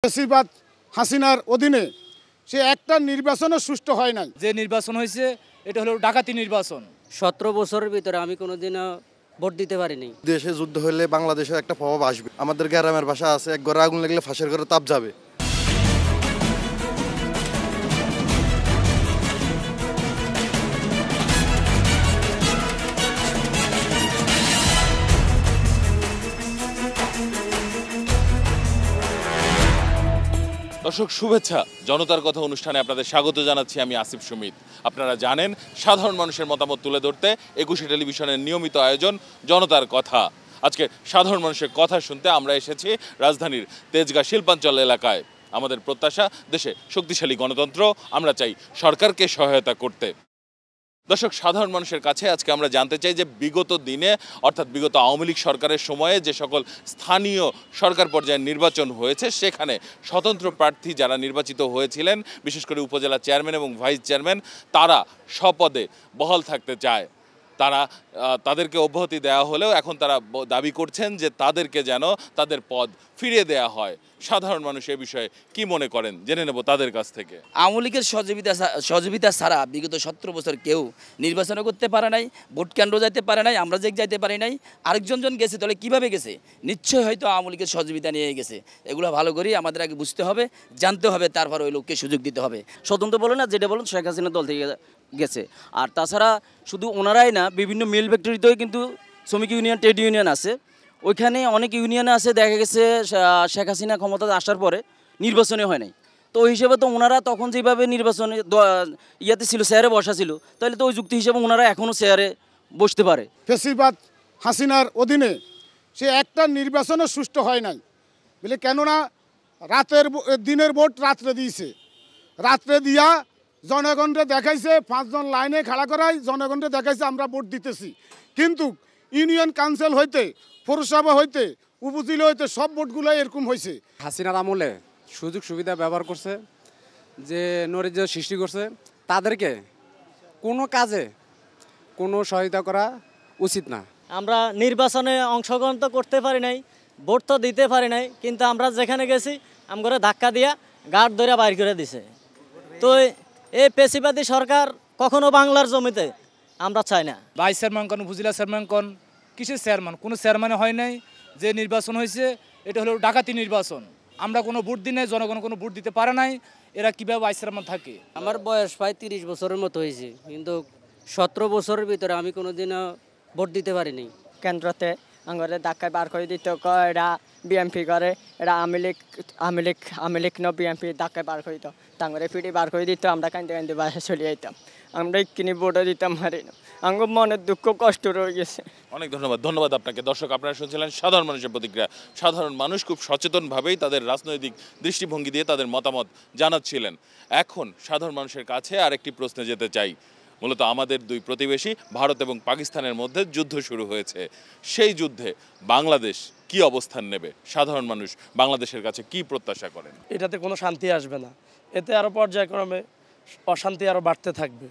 বেশিরভাগ হাসিনার অধীনে সে একটা নির্বাচনও সুষ্ঠু হয় নাই। যে নির্বাচন হয়েছে এটা হলো ডাকাতি নির্বাচন। 17 বছরের ভিতরে আমি কোনোদিনও ভোট দিতে পারিনি। দেশে যুদ্ধ হলে বাংলাদেশের একটা প্রভাব আসবে। আমাদের গ্রামের ভাষা আছে, এক ঘরে আগুন লাগলে ফাঁসের ঘরে তাপ যাবে। দর্শক শুভেচ্ছা, জনতার কথা অনুষ্ঠানে আপনাদের স্বাগত জানাচ্ছি। আমি আসিফ সুমিত। আপনারা জানেন সাধারণ মানুষের মতামত তুলে ধরতে 21 টেলিভিশনের নিয়মিত আয়োজন জনতার কথা। আজকে সাধারণ মানুষের কথা শুনতে আমরা এসেছি রাজধানীর তেজগাঁ শিল্পাঞ্চল এলাকায়। আমাদের প্রত্যাশা দেশে শক্তিশালী গণতন্ত্র, আমরা চাই সরকারকে সহায়তা করতে। দর্শক, সাধারণ মানুষের কাছে আজকে আমরা জানতে চাই যে বিগত দিনে অর্থাৎ বিগত আওয়ামী লীগ সরকারের সময়ে যে সকল স্থানীয় সরকার পর্যায়ে নির্বাচন হয়েছে সেখানে স্বতন্ত্র প্রার্থী যারা নির্বাচিত হয়েছিলেন, বিশেষ করে উপজেলা চেয়ারম্যান এবং ভাইস চেয়ারম্যান, তারা স্বপদে বহাল থাকতে চায়। তাদেরকে অব্যাহতি দেওয়া হলেও এখন তারা দাবি করছেন যে তাদেরকে যেন তাদের পদ ফিরিয়ে দেওয়া হয়। সাধারণ মানুষ এ বিষয়ে কি মনে করেন জেনে নেব তাদের কাছ থেকে। আওয়ামী লীগের সহযোগিতা ছাড়া বিগত 17 বছর কেউ নির্বাচনও করতে পারে নাই, ভোট কেন্দ্র যাইতে পারে নাই, আমরা যে যাইতে পারি নাই। আরেকজন গেছে, তাহলে কীভাবে গেছে? নিশ্চয়ই হয়তো আওয়ামী লীগের সহযোগিতা নিয়ে গেছে। এগুলো ভালো করে আমাদের আগে বুঝতে হবে, জানতে হবে, তারপর ওই লোককে সুযোগ দিতে হবে। স্বতন্ত্র বলে না, যেটা বলুন শেখ হাসিনা দল থেকে গেছে। আর তাছাড়া শুধু ওনারাই না, বিভিন্ন মিল ফ্যাক্টরিতেও কিন্তু শ্রমিক ইউনিয়ন, ট্রেড ইউনিয়ন আছে। ওইখানে অনেক ইউনিয়নে আছে, দেখা গেছে শেখ হাসিনা ক্ষমতা আসার পরে নির্বাচনে হয় নাই। তো ওই হিসেবে তো ওনারা তখন যেভাবে নির্বাচনে ইয়াতে ছিল, চেয়ারে বসা ছিল, তাহলে তো ওই যুক্তি হিসেবে ওনারা এখনও চেয়ারে বসতে পারে। বেশিরভাগ হাসিনার অধীনে সে একটা নির্বাচনও সুষ্ঠু হয় নাই বলে, কেননা দিনের ভোট রাত্রে দিয়েছে। রাত্রে দিয়া জনগণকে দেখাইছে, 5 জন লাইনে খাড়া করাই জনগণকে দেখাইছে আমরা ভোট দিতেছি। কিন্তু ইউনিয়ন কাউন্সিল হইতে, পৌরসভা হইতে, উপজেলা হইতে সব ভোটগুলো এরকম হয়েছে। হাসিনার আমলে সুযোগ সুবিধা ব্যবহার করছে, যে নৈরাজ্য সৃষ্টি করছে, তাদেরকে কোনো কাজে কোনো সহায়তা করা উচিত না। আমরা নির্বাচনে অংশগ্রহণ তো করতে পারি নাই, ভোট তো দিতে পারি নাই, কিন্তু আমরা যেখানে গেছি আমগরে ধাক্কা দিয়া গার্ড ধরে বাইর করে দিছে। তো এই পেশিবাদী সরকার কখনো বাংলার জমিতে আমরা চাই না। ভাইস চেয়ারম্যান কোন, উপজেলা চেয়ারম্যান কোন, কিসের চেয়ারম্যান? কোনো চেয়ারম্যানে হয় নাই। যে নির্বাচন হয়েছে এটা হলো ডাকাতি নির্বাচন। আমরা কোনো ভোট দিই নাই, জনগণ কোনো ভোট দিতে পারে নাই। এরা কীভাবে ভাইস চেয়ারম্যান থাকে? আমার বয়স প্রায় 30 বছরের মতো হয়েছে, কিন্তু 17 বছরের ভিতরে আমি কোনোদিনও ভোট দিতে পারিনি। কেন্দ্রতে আঙরে ধাক্কায় বার করে দিত, এরা বিএমপি করে, এরা আওয়ামী লীগ বিএমপি ধাক্কায় বার করে দিত, তাঙ্গরে ফিটি বার করে দিত। আমরা কান্দে কান্দে বাসা চলে যেতাম, আমরা কিনে ভোটও দিতাম হারি না। আমার মনের দুঃখ কষ্ট রয়ে গেছে। অনেক ধন্যবাদ আপনাকে। দর্শক, আপনারা শুনছিলেন সাধারণ মানুষের প্রতিক্রিয়া। সাধারণ মানুষ খুব সচেতনভাবেই তাদের রাজনৈতিক দৃষ্টিভঙ্গি দিয়ে তাদের মতামত জানাচ্ছিলেন। এখন সাধারণ মানুষের কাছে আরেকটি প্রশ্নে যেতে চাই। মূলত আমাদের দুই প্রতিবেশী ভারত এবং পাকিস্তানের মধ্যে যুদ্ধ শুরু হয়েছে। সেই যুদ্ধে বাংলাদেশ কি অবস্থান নেবে? সাধারণ মানুষ বাংলাদেশের কাছে কি প্রত্যাশা করেন? এটাতে কোনো শান্তি আসবে না, এতে আরও পর্যায়ক্রমে অশান্তি আরও বাড়তে থাকবে।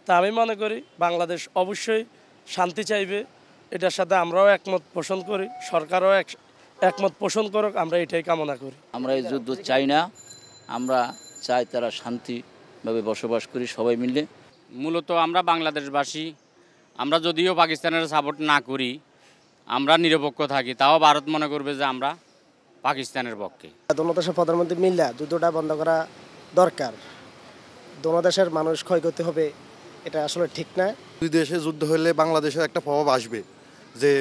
তা আমি মনে করি বাংলাদেশ অবশ্যই শান্তি চাইবে, এটার সাথে আমরাও একমত পোষণ করি, সরকারও একমত পোষণ করুক, আমরা এটাই কামনা করি। আমরা এই যুদ্ধ চাই না, আমরা চাই তারা শান্তিভাবে বসবাস করি সবাই মিলে। মূলত আমরা বাংলাদেশবাসী, আমরা যদিও পাকিস্তানের সাপোর্ট না করি, আমরা নিরপেক্ষ থাকি, তাও ভারত মনে করবে যে আমরা পাকিস্তানের পক্ষে। দোনো দেশের প্রধানমন্ত্রী মিল্লা যুদ্ধটা বন্ধ করা দরকার। দোনো দেশের মানুষ ক্ষয়ক্ষতি হবে, এটা আসলে ঠিক না। দুই দেশে যুদ্ধ হলে বাংলাদেশের একটা প্রভাব আসবে। যে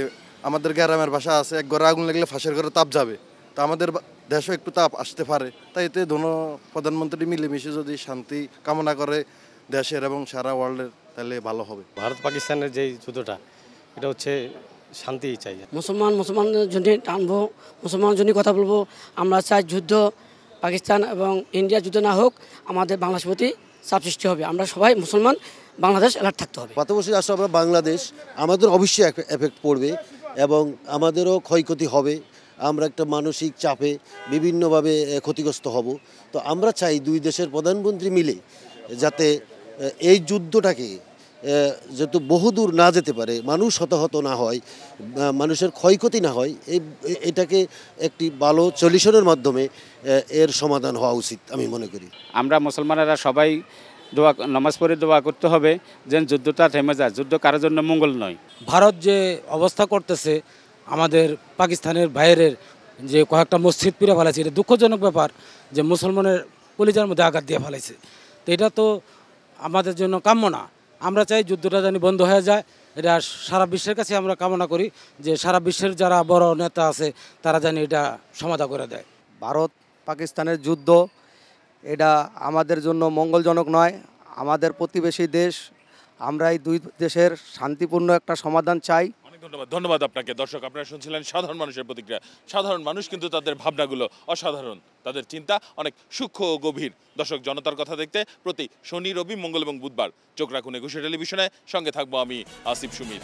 আমাদের গ্রামের ভাষা আছে, এক ঘরে আগুন লাগলে ফাঁসের ঘরে তাপ যাবে। তা আমাদের দেশেও একটু তাপ আসতে পারে। তাই এতে দোনো প্রধানমন্ত্রী মিলেমিশে যদি শান্তি কামনা করে দেশের এবং সারা ওয়ার্ল্ডের, তাহলে ভালো হবে। ভারত পাকিস্তানের যে যুদ্ধটা, এটা হচ্ছে শান্তি চাই। মুসলমানদের জন্য টানবো, মুসলমানের জন্য কথা বলবো। আমরা চাই যুদ্ধ পাকিস্তান এবং ইন্ডিয়া যুদ্ধ না হোক, আমাদের বাংলাদেশের প্রতি চাপ সৃষ্টি হবে। আমরা সবাই মুসলমান, বাংলাদেশ অ্যালার্ট থাকতে হবে। পাশাপাশি আসলে আমরা বাংলাদেশ, আমাদের অবশ্যই এফেক্ট পড়বে এবং আমাদেরও ক্ষয়ক্ষতি হবে। আমরা একটা মানসিক চাপে বিভিন্নভাবে ক্ষতিগ্রস্ত হব। তো আমরা চাই দুই দেশের প্রধানমন্ত্রী মিলে যাতে এই যুদ্ধটাকে যেহেতু বহুদূর না যেতে পারে, মানুষ হতাহত না হয়, মানুষের ক্ষয়ক্ষতি না হয়, এটাকে একটি ভালো সলিউশনের মাধ্যমে এর সমাধান হওয়া উচিত আমি মনে করি। আমরা মুসলমানেরা সবাই দোয়া নামাজ পড়ে দোয়া করতে হবে যেন যুদ্ধটা থেমে যায়। যুদ্ধ কারোর জন্য মঙ্গল নয়। ভারত যে অবস্থা করতেছে আমাদের পাকিস্তানের বাইরের যে কয়েকটা মসজিদ পিড়ে ফেলাইছে, এটা দুঃখজনক ব্যাপার যে মুসলমানের কলিজার মধ্যে আঘাত দিয়ে ফেলাইছে। তো এটা তো আমাদের জন্য কাম্য না। আমরা চাই যুদ্ধটা যেন বন্ধ হয়ে যায়। এটা সারা বিশ্বের কাছে আমরা কামনা করি যে সারা বিশ্বের যারা বড় নেতা আছে তারা যেন এটা সমাধান করে দেয়। ভারত পাকিস্তানের যুদ্ধ এটা আমাদের জন্য মঙ্গলজনক নয়। আমাদের প্রতিবেশী দেশ, আমরা এই দুই দেশের শান্তিপূর্ণ একটা সমাধান চাই। ধন্যবাদ আপনাকে। দর্শক, আপনারা শুনছিলেন সাধারণ মানুষের প্রতিক্রিয়া। সাধারণ মানুষ কিন্তু তাদের ভাবনাগুলো অসাধারণ, তাদের চিন্তা অনেক সূক্ষ্ম ও গভীর। দর্শক, জনতার কথা দেখতে প্রতি শনি, রবি, মঙ্গল এবং বুধবার চোখ রাখুন একুশে টেলিভিশনে। সঙ্গে থাকবো আমি আসিফ সুমিত।